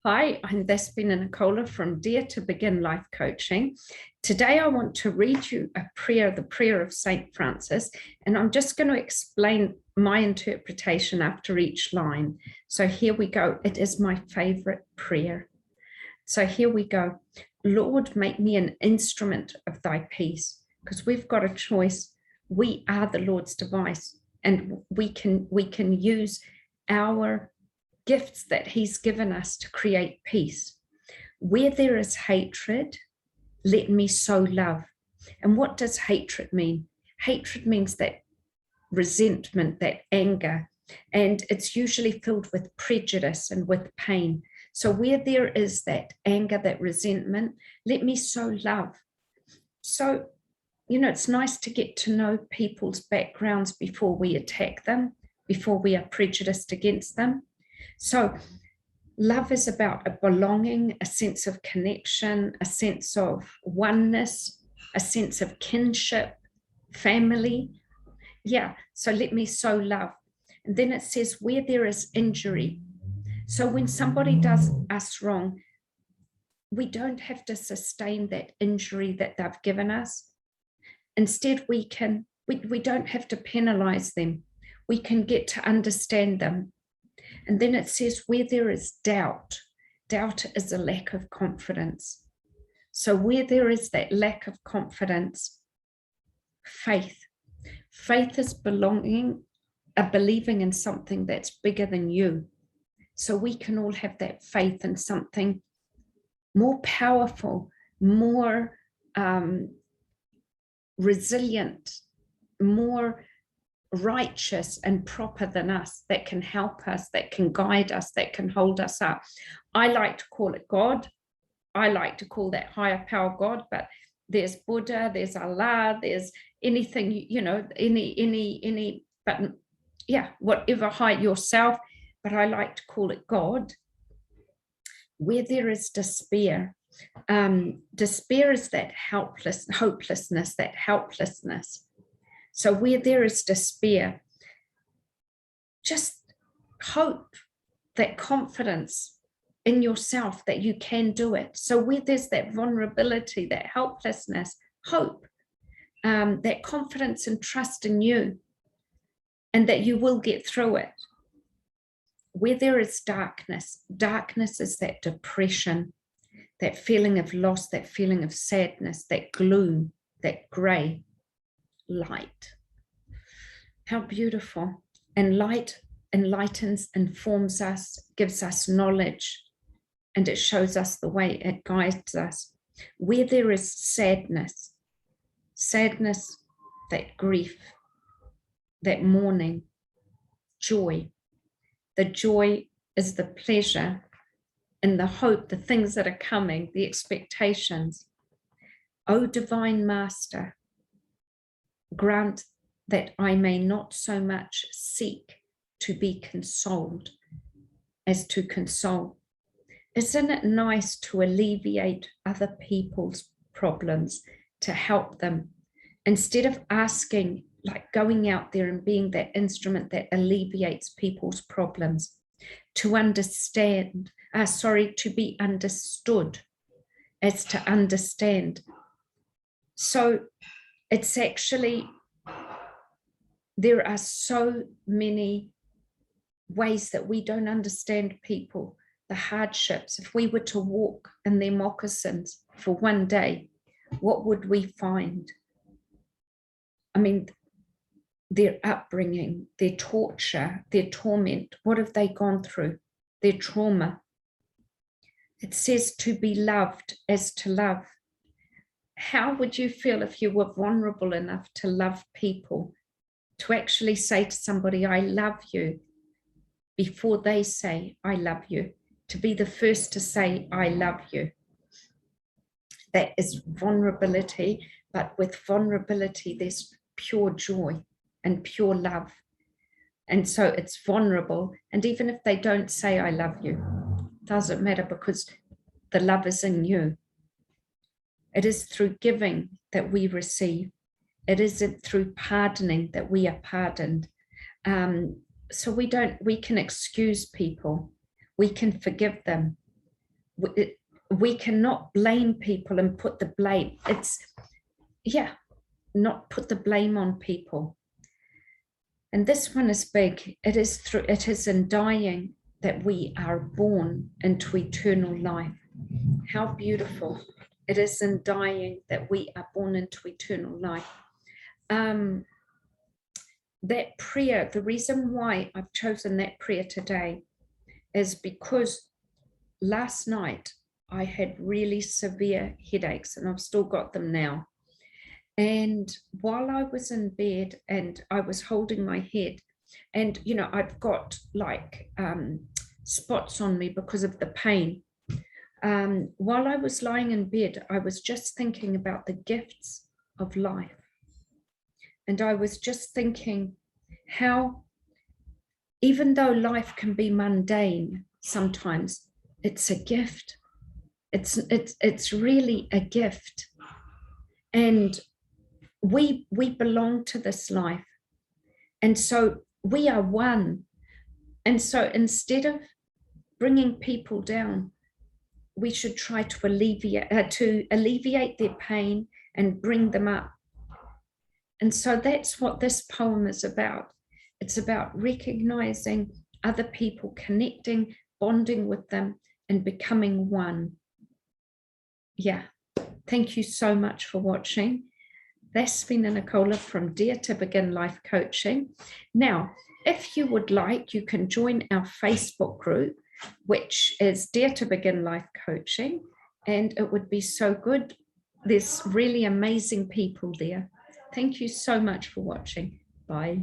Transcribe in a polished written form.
Hi, I'm Despina Nicola from Dare to Begin Life Coaching. Today I want to read you a prayer, the prayer of St. Francis, and I'm just going to explain my interpretation after each line. So here we go. It is my favorite prayer. So here we go. Lord, make me an instrument of thy peace, because we've got a choice. We are the Lord's device, and we can use our gifts that he's given us to create peace. Where there is hatred, let me sow love. And what does hatred mean? Hatred means that resentment, that anger, and it's usually filled with prejudice and with pain. So where there is that anger, that resentment, let me sow love. So, it's nice to get to know people's backgrounds before we attack them, before we are prejudiced against them. So love is about a belonging, a sense of connection, a sense of oneness, a sense of kinship, family. Yeah, so let me sow love. And then it says where there is injury. So when somebody does us wrong, we don't have to sustain that injury that they've given us. Instead, we don't have to penalize them. We can get to understand them. And then it says where there is doubt, doubt is a lack of confidence. So where there is that lack of confidence, faith is believing in something that's bigger than you. So we can all have that faith in something more powerful, more resilient, more righteous and proper than us, that can help us, that can guide us, that can hold us up. I like to call it God. I like to call that higher power God, but there's Buddha, there's Allah, there's anything, but yeah, whatever high yourself, but I like to call it God. Where there is despair, despair is that hopelessness, that helplessness. So where there is despair, just hope, that confidence in yourself that you can do it. So where there's that vulnerability, that helplessness, hope, that confidence and trust in you, and that you will get through it. Where there is darkness, darkness is that depression, that feeling of loss, that feeling of sadness, that gloom, that gray. Light. How beautiful. And light enlightens, informs us, gives us knowledge, and it shows us the way, it guides us. Where there is sadness, that grief, that mourning, joy. The joy is the pleasure and the hope, the things that are coming, the expectations. O divine Master, grant that I may not so much seek to be consoled as to console. Isn't it nice to alleviate other people's problems, to help them, instead of asking, like going out there and being that instrument that alleviates people's problems, to understand, to be understood as to understand. So it's actually, there are so many ways that we don't understand people, the hardships. If we were to walk in their moccasins for one day, what would we find? I mean, their upbringing, their torture, their torment, what have they gone through? Their trauma. It says to be loved as to love. How would you feel if you were vulnerable enough to love people, to actually say to somebody, I love you, before they say, I love you, to be the first to say, I love you? That is vulnerability, but with vulnerability, there's pure joy and pure love. And so it's vulnerable. And even if they don't say, I love you, doesn't matter, because the love is in you. It is through giving that we receive. It is through pardoning that we are pardoned. So we can excuse people. We can forgive them. we cannot blame people and put the blame. Not put the blame on people. And this one is big. It is in dying that we are born into eternal life. How beautiful. It is in dying that we are born into eternal life. That prayer, the reason why I've chosen that prayer today is because last night I had really severe headaches, and I've still got them now. And while I was in bed and I was holding my head, and I've got like spots on me because of the pain. While I was lying in bed, I was just thinking about the gifts of life. And I was just thinking how, even though life can be mundane sometimes, it's a gift. It's really a gift. And we belong to this life. And so we are one. And so instead of bringing people down, we should try to alleviate their pain and bring them up. And so that's what this poem is about. It's about recognizing other people, connecting, bonding with them, and becoming one. Yeah. Thank you so much for watching. That's been Nicola from Dare to Begin Life Coaching. Now, if you would like, you can join our Facebook group, which is Dare to Begin Life Coaching, and it would be so good. There's really amazing people there. Thank you so much for watching. Bye.